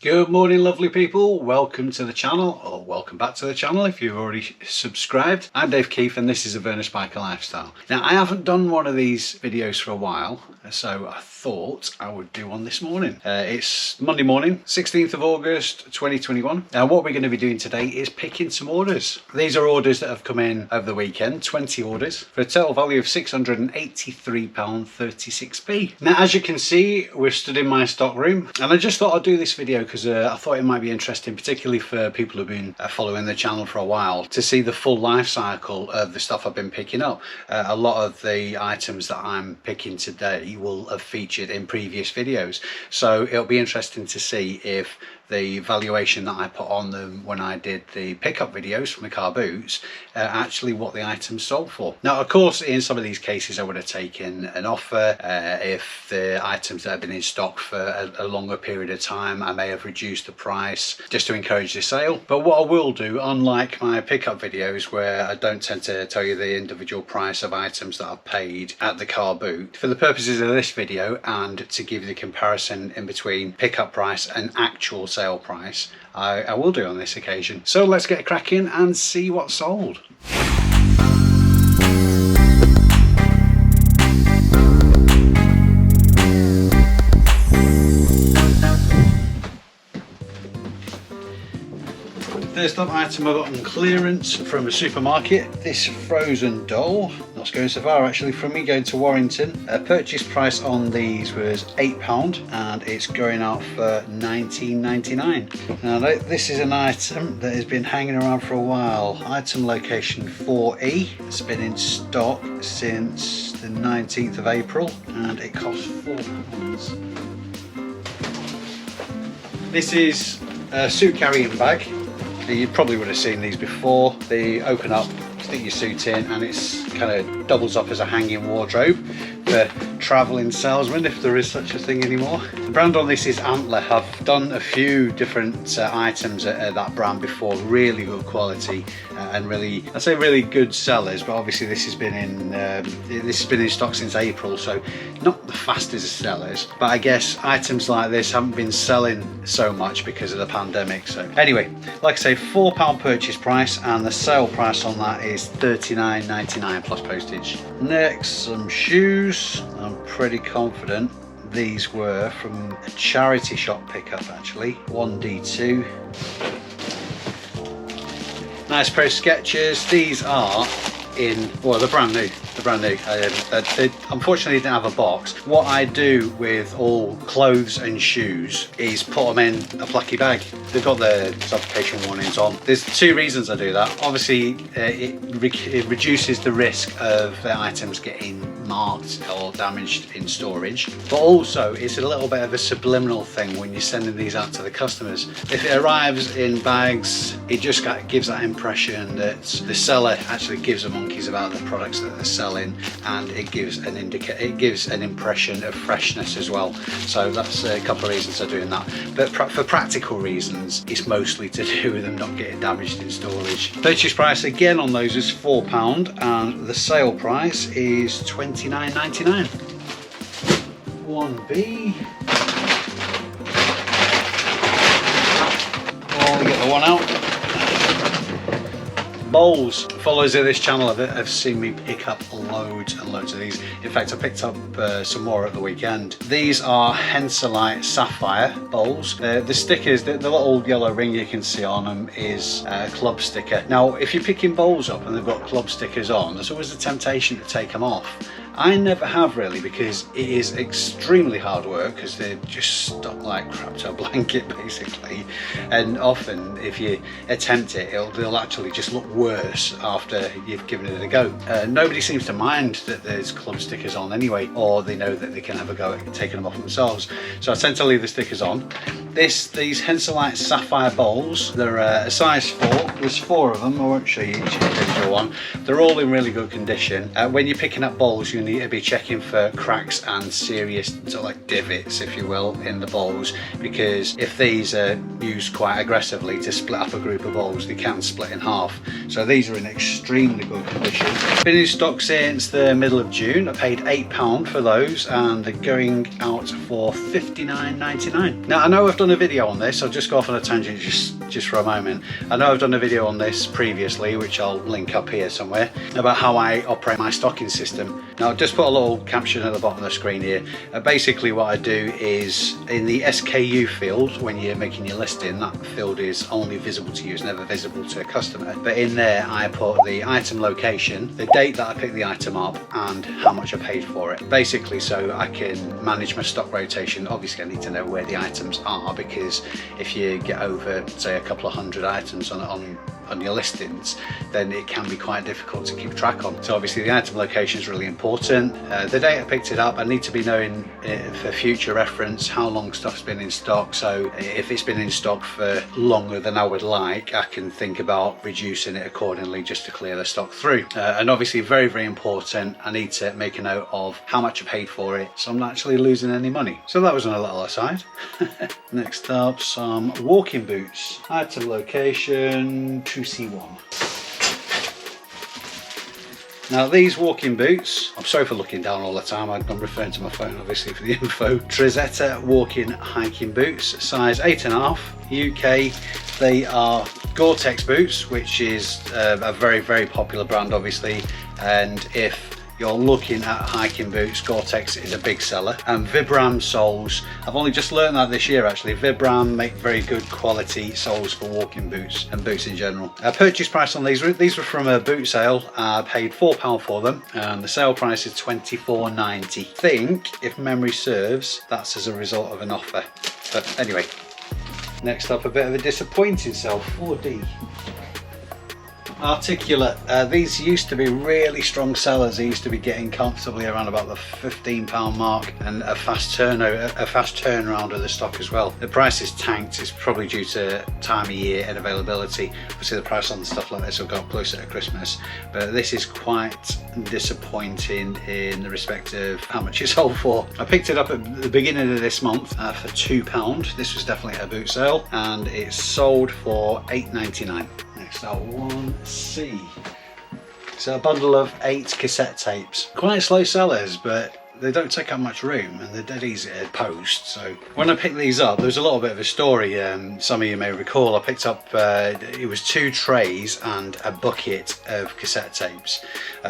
Good morning, lovely people. Welcome to the channel, or welcome back to the channel if you've already subscribed. I'm Dave Keeffe and this is a Vernus Biker Lifestyle. Now, I haven't done one of these videos for a while, so I thought I would do one this morning. It's Monday morning, 16th of August 2021. Now, what we're going to be doing today is picking some orders. These are orders that have come in over the weekend, 20 orders, for a total value of £683.36p. Now, as you can see, we're stood in my stock room, and I just thought I'd do this video because I thought it might be interesting, particularly for people who've been following the channel for a while, to see the full life cycle of the stuff I've been picking up. A lot of the items that I'm picking today will have featured in previous videos, so it'll be interesting to see if the valuation that I put on them when I did the pickup videos from the car boots actually what the items sold for. Now, of course, in some of these cases I would have taken an offer. If the items that have been in stock for a longer period of time, I may have reduced the price just to encourage the sale. But what I will do, unlike my pickup videos where I don't tend to tell you the individual price of items that I've paid at the car boot, for the purposes of this video and to give you the comparison in between pickup price and actual sale price, I will do on this occasion. So let's get cracking and see what's sold. First up item I got on clearance from a supermarket, this frozen doll. Not going so far actually, from me going to Warrington. Purchase price on these was £8 and it's going out for £19.99. Now this is an item that has been hanging around for a while. Item location 4E. It's been in stock since the 19th of April and it costs £4. This is a suit carrying bag. You probably would have seen these before. They open up, stick your suit in, and it's kind of doubles up as a hanging wardrobe for travelling salesmen, if there is such a thing anymore. The brand on this is Antler. I've done a few different items at that brand before, really good quality and really, I'd say really good sellers. But obviously this has been in stock since April, so not the fastest sellers. But I guess items like this haven't been selling so much because of the pandemic. So anyway, like I say, £4 purchase price, and the sale price on that is $39.99 plus postage. Next, some shoes. I'm pretty confident these were from a charity shop pickup actually. 1D2. Nice pair of Skechers. These are in, well, they're brand new. They're brand new. They unfortunately didn't have a box. What I do with all clothes and shoes is put them in a placky bag. They've got the application warnings on. There's two reasons I do that. Obviously, it reduces the risk of the items getting marked or damaged in storage, but also it's a little bit of a subliminal thing when you're sending these out to the customers. If it arrives in bags, it just gives that impression that the seller actually gives a monkeys about the products that they're selling, and it gives an impression of freshness as well. So that's a couple of reasons for doing that. But for practical reasons, it's mostly to do with them not getting damaged in storage. Purchase price again on those is £4 and the sale price is £29.99. 1B. I'll get the one out. Bowls. Followers of this channel have seen me pick up loads and loads of these. In fact, I picked up some more at the weekend. These are Henselite Sapphire bowls. The stickers, the little yellow ring you can see on them is a club sticker. Now, if you're picking bowls up and they've got club stickers on, there's always a temptation to take them off. I never have really, because it is extremely hard work, because they're just stuck like crap to a blanket basically, and often if you attempt it, they'll actually just look worse after you've given it a go. Nobody seems to mind that there's club stickers on anyway, or they know that they can have a go at taking them off themselves, so I tend to leave the stickers on. These Henselite Sapphire bowls, they're a size 4. There's 4 of them. I won't show you each individual one. They're all in really good condition. When you're picking up bowls, you need to be checking for cracks and serious sort of like divots, if you will, in the bowls, because if these are used quite aggressively to split up a group of bowls, they can split in half. So these are in extremely good condition. Been in stock since the middle of June. I paid £8 for those and they're going out for £59.99. Now I know I've done a video on this, I'll just go off on a tangent just for a moment. I know I've done a video on this previously, which I'll link up here somewhere, about how I operate my stocking system. Now I'll just put a little caption at the bottom of the screen here. Basically what I do is in the SKU field, when you're making your listing, that field is only visible to you, it's never visible to a customer. But in there I put the item location, the date that I picked the item up, and how much I paid for it. Basically so I can manage my stock rotation. Obviously I need to know where the items are, because if you get over say a couple of hundred items on your listings, then it can be quite difficult to keep track on. So obviously the item location is really important. The date I picked it up, I need to be knowing for future reference how long stuff's been in stock. So if it's been in stock for longer than I would like, I can think about reducing it accordingly just to clear the stock through. And obviously very, very important, I need to make a note of how much I paid for it so I'm not actually losing any money. So that was on a little aside. Next up, some walking boots. Item location 2C1. Now these walking boots, I'm sorry for looking down all the time, I'm referring to my phone obviously for the info. Trezetta walking hiking boots, size 8.5, UK. They are Gore-Tex boots, which is a very, very popular brand obviously, and if you're looking at hiking boots, Gore-Tex is a big seller. And Vibram soles, I've only just learned that this year actually. Vibram make very good quality soles for walking boots and boots in general. Purchase price on these were from a boot sale. I paid £4 for them and the sale price is £24.90. I think, if memory serves, that's as a result of an offer. But anyway, next up, a bit of a disappointing sale, 4D. Articulate. These used to be really strong sellers. They used to be getting comfortably around about the £15 mark, and a fast turnaround of the stock as well. The price is tanked. It's probably due to time of year and availability. Obviously the price on stuff like this will go up closer to Christmas, but this is quite disappointing in the respect of how much it sold for. I picked it up at the beginning of this month for £2. This was definitely a boot sale and it sold for £8.99. Next up, 1C. So a bundle of 8 cassette tapes. Quite slow sellers, but they don't take up much room and they're dead easy to post. So when I picked these up, there was a little bit of a story. Some of you may recall I picked up, it was 2 trays and a bucket of cassette tapes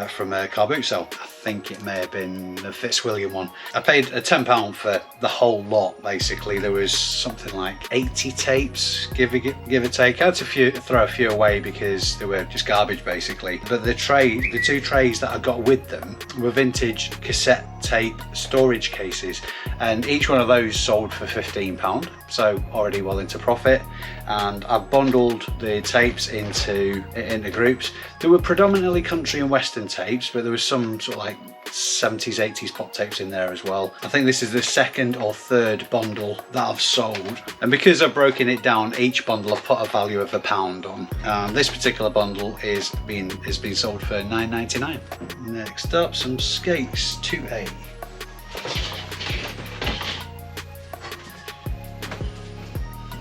from a car boot sale. I think it may have been the Fitzwilliam one. I paid £10 for the whole lot basically. There was something like 80 tapes, give or take. I had to throw a few away because they were just garbage basically. But the 2 trays that I got with them were vintage cassette tape storage cases, and each one of those sold for £15, so already well into profit. And I've bundled the tapes into groups. There were predominantly country and western tapes, but there was some sort of like 70s 80s pop tapes in there as well. I think this is the 2nd or 3rd bundle that I've sold, and because I've broken it down, each bundle I've put a value of £1 on. This particular bundle is being sold for £9.99. Next up, some skates 2A.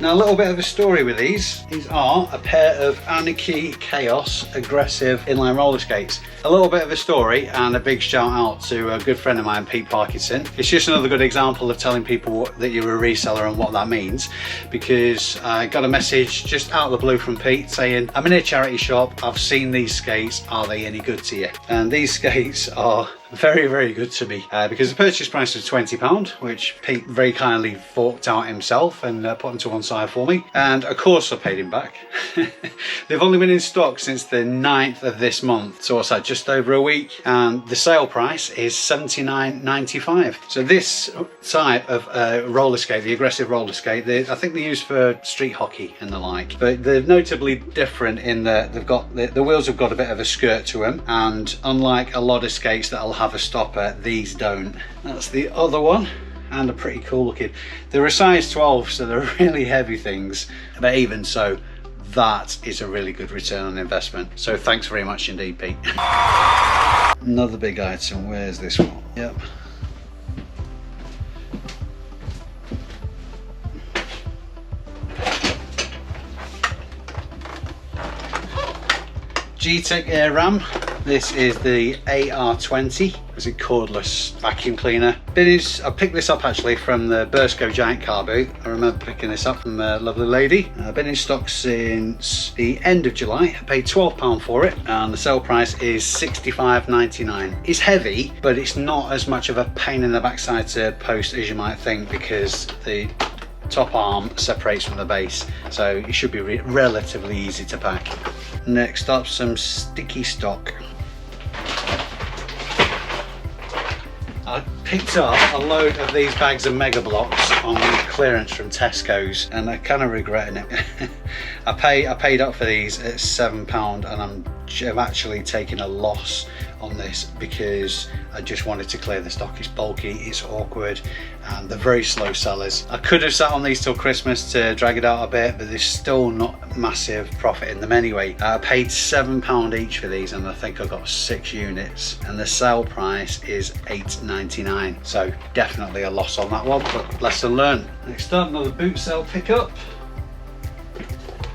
Now a little bit of a story with these. These are a pair of Anarchy Chaos aggressive inline roller skates. A little bit of a story and a big shout out to a good friend of mine, Pete Parkinson. It's just another good example of telling people that you're a reseller and what that means, because I got a message just out of the blue from Pete saying, I'm in a charity shop, I've seen these skates, are they any good to you? And these skates are very, very good to me because the purchase price was £20, which Pete very kindly forked out himself and put them to one side for me, and of course I paid him back. They've only been in stock since the 9th of this month, so what's that, just over a week, and the sale price is $79.95. So this type of roller skate, the aggressive roller skate, I think they're used for street hockey and the like, but they're notably different in that they've got the wheels have got a bit of a skirt to them, and unlike a lot of skates that'll have a stopper, these don't. That's the other one, and they're pretty cool looking. They're a size 12, so they're really heavy things, but even so, that is a really good return on investment. So thanks very much indeed, Pete. Another big item. Where's this one? Yep. G-Tech Air Ram. This is the AR20. It's a cordless vacuum cleaner. I picked this up actually from the Bursco Giant car boot. I remember picking this up from a lovely lady. Been in stock since the end of July. I paid £12 for it, and the sale price is £65.99. It's heavy, but it's not as much of a pain in the backside to post as you might think, because the top arm separates from the base, so it should be relatively easy to pack. Next up, some sticky stock. I picked up a load of these bags of Mega Blocks on clearance from Tesco's, and I'm kind of regretting it. I paid up for these at £7, and I'm actually taking a loss on this because I just wanted to clear the stock. It's bulky, it's awkward, and they're very slow sellers. I could have sat on these till Christmas to drag it out a bit, but there's still not massive profit in them anyway. I paid £7 each for these, and I think I got 6 units, and the sale price is £8.99. So definitely a loss on that one, but lesson learned. Next up, another boot sale pickup.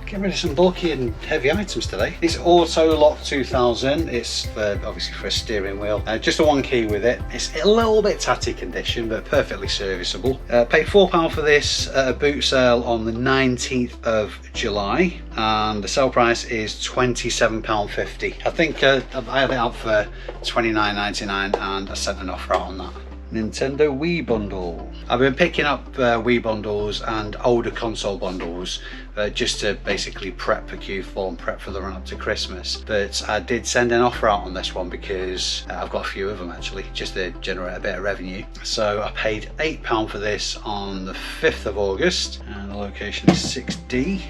Get rid of some bulky and heavy items today. It's Auto Lock 2000. It's obviously for a steering wheel. Just a one key with it. It's a little bit tatty condition, but perfectly serviceable. Paid £4 for this at a boot sale on the 19th of July, and the sale price is £27.50. I think I had it out for £29.99, and I sent an offer out on that. Nintendo Wii bundle. I've been picking up Wii bundles and older console bundles just to basically prep for Q4 and prep for the run up to Christmas, but I did send an offer out on this one because I've got a few of them actually, just to generate a bit of revenue. So I paid £8 for this on the 5th of August, and the location is 6D.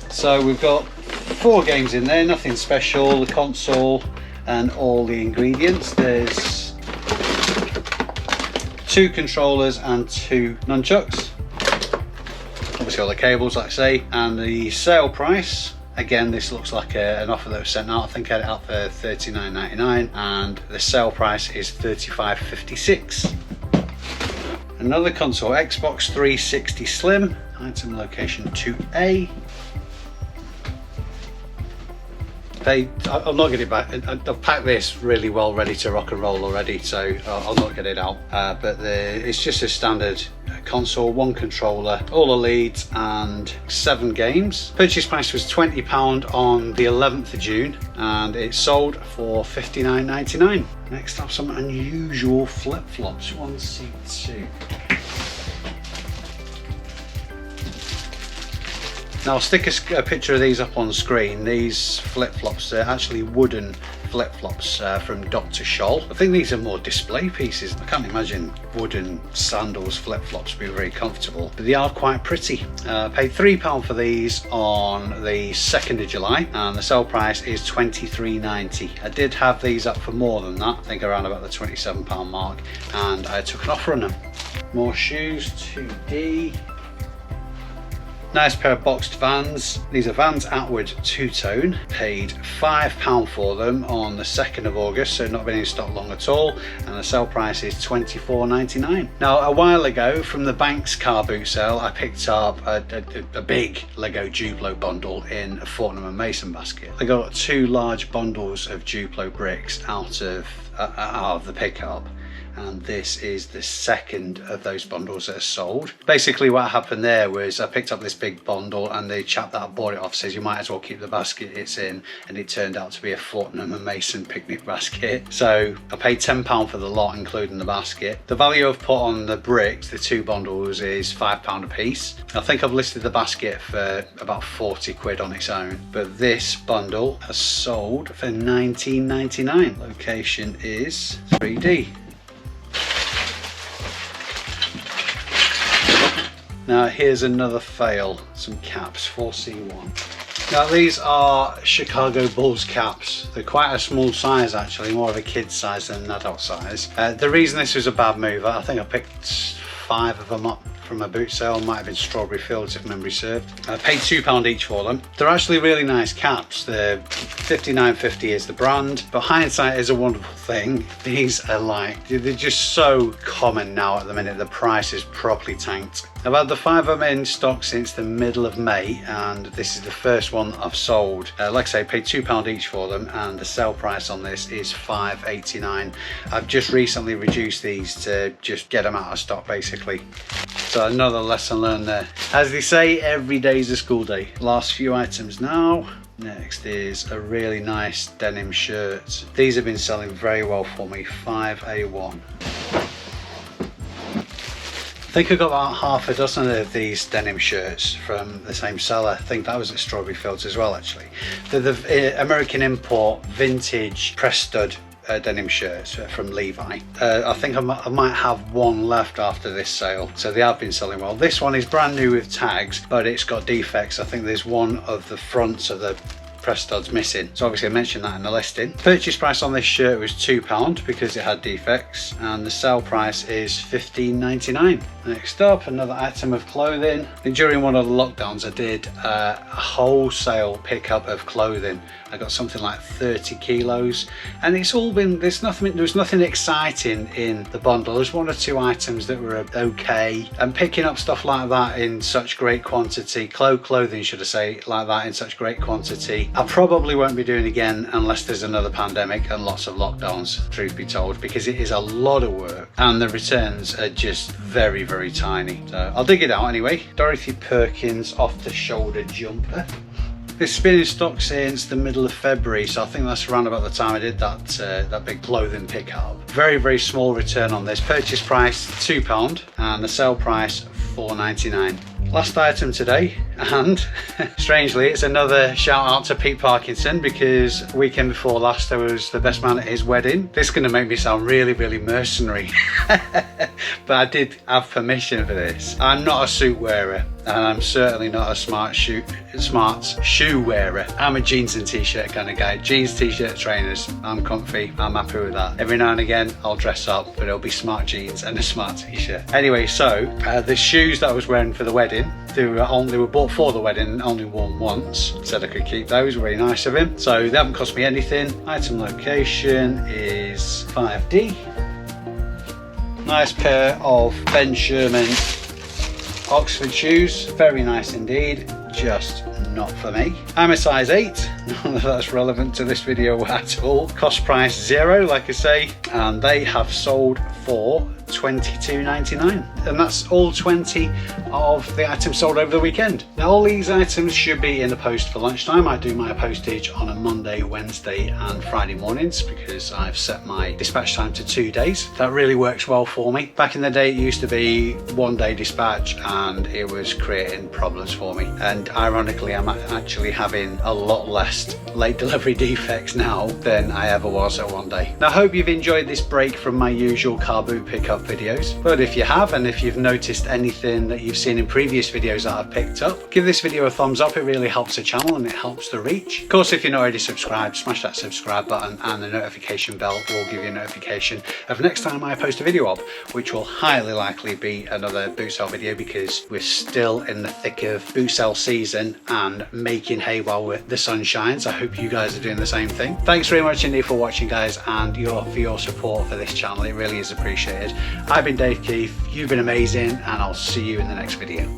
So we've got 4 games in there, nothing special. The console and all the ingredients. There's 2 controllers and 2 nunchucks. Obviously all the cables, like I say, and the sale price. Again, this looks like an offer that was sent out. I think I had it out for $39.99, and the sale price is $35.56. Another console, Xbox 360 Slim, item location 2A. I'll not get it back. I've packed this really well, ready to rock and roll already, so I'll not get it out. But it's just a standard console, 1 controller, all the leads, and 7 games. Purchase price was £20 on the 11th of June, and it sold for $59.99. Next up, some unusual flip-flops. 1C2. Now I'll stick a picture of these up on screen. These flip-flops are actually wooden flip-flops from Dr. Scholl. I think these are more display pieces. I can't imagine wooden sandals flip-flops being very comfortable, but they are quite pretty. Paid £3 for these on the 2nd of July, and the sale price is $23.90. I did have these up for more than that, I think around about the £27 mark, and I took an offer on them. More shoes, 2D. Nice pair of boxed Vans. These are Vans Atwood two-tone. Paid £5 for them on the 2nd of August, so not been in stock long at all, and the sale price is $24.99. Now a while ago from the Banks car boot sale, I picked up a big Lego Duplo bundle in a Fortnum & Mason basket. I got 2 large bundles of Duplo bricks out of the pickup, and this is the 2nd of those bundles that are sold. Basically what happened there was I picked up this big bundle, and the chap that I bought it off says you might as well keep the basket it's in, and it turned out to be a Fortnum & Mason picnic basket. So I paid £10 for the lot including the basket. The value I've put on the bricks, the 2 bundles, is £5 a piece. I think I've listed the basket for about 40 quid on its own, but this bundle has sold for £19.99. Location is 3D. Now here's another fail, some caps, 4C1. Now these are Chicago Bulls caps. They're quite a small size actually, more of a kid's size than an adult size. The reason this was a bad move, I think I picked 5 of them up from a boot sale, might have been Strawberry Fields if memory served. I paid £2 each for them. They're actually really nice caps. They're $59.50 is the brand, but hindsight is a wonderful thing. These are like, they're just so common now at the minute. The price is properly tanked. I've had the 5 of them in stock since the middle of May, and this is the first one I've sold. Like I say, paid £2 each for them, and the sale price on this is $5.89. I've just recently reduced these to just get them out of stock, basically. So another lesson learned there. As they say, every day's a school day. Last few items now. Next is a really nice denim shirt. These have been selling very well for me, 5A1. I think I got about half a dozen of these denim shirts from the same seller. I think that was at Strawberry Fields as well, actually. They're the American import vintage press stud denim shirts from Levi. I think I might have one left after this sale, so they have been selling well. This one is brand new with tags, but it's got defects. I think there's one of the fronts of the press studs missing, so obviously I mentioned that in the listing. Purchase price on this shirt was £2 because it had defects, and the sale price is $15.99. Next up, another item of clothing. And during one of the lockdowns I did a wholesale pickup of clothing. I got something like 30 kilos, and it's all been, there was nothing exciting in the bundle. There's 1 or 2 items that were okay, and picking up stuff like that in such great quantity, clothing should I say, like that in such great quantity, I probably won't be doing again unless there's another pandemic and lots of lockdowns, truth be told, because it is a lot of work and the returns are just very, very tiny. So I'll dig it out anyway. Dorothy Perkins off the shoulder jumper. This has been in stock since the middle of February, so I think that's around about the time I did that big clothing pickup. Very, very small return on this. Purchase price £2 and the sale price $4.99. Last item today, and strangely it's another shout out to Pete Parkinson, because weekend before last I was the best man at his wedding. This is going to make me sound really, really mercenary, but I did have permission for this. I'm not a suit wearer, and I'm certainly not a smart shoe wearer. I'm a jeans and t-shirt kind of guy. Jeans, t-shirt, trainers. I'm comfy, I'm happy with that. Every now and again I'll dress up, but it'll be smart jeans and a smart t-shirt. Anyway, so the shoes that I was wearing for the wedding, they were bought for the wedding and only worn once. Said I could keep those, really nice of him. So they haven't cost me anything. Item location is 5D. Nice pair of Ben Sherman Oxford shoes, very nice indeed, just not for me. I'm a size 8, none of that's relevant to this video at all. Cost price 0, like I say, and they have sold for $22.99, and that's all 20 of the items sold over the weekend. Now all these items should be in the post for lunchtime. I do my postage on a Monday, Wednesday and Friday mornings because I've set my dispatch time to 2 days. That really works well for me. Back in the day it used to be 1 day dispatch and it was creating problems for me, and ironically I'm actually having a lot less late delivery defects now than I ever was at 1 day. Now I hope you've enjoyed this break from my usual car boot pickup videos, but if you have, and if you've noticed anything that you've seen in previous videos that I've picked up, give this video a thumbs up. It really helps the channel and it helps the reach. Of course, if you're not already subscribed, smash that subscribe button, and the notification bell will give you a notification of next time I post a video up, which will highly likely be another boot sale video, because we're still in the thick of boot sale season and making hay while the sun shines. I hope you guys are doing the same thing. Thanks very much indeed for watching, guys, and for your support for this channel. It really is appreciated. I've been Dave Keeffe, you've been amazing, and I'll see you in the next video.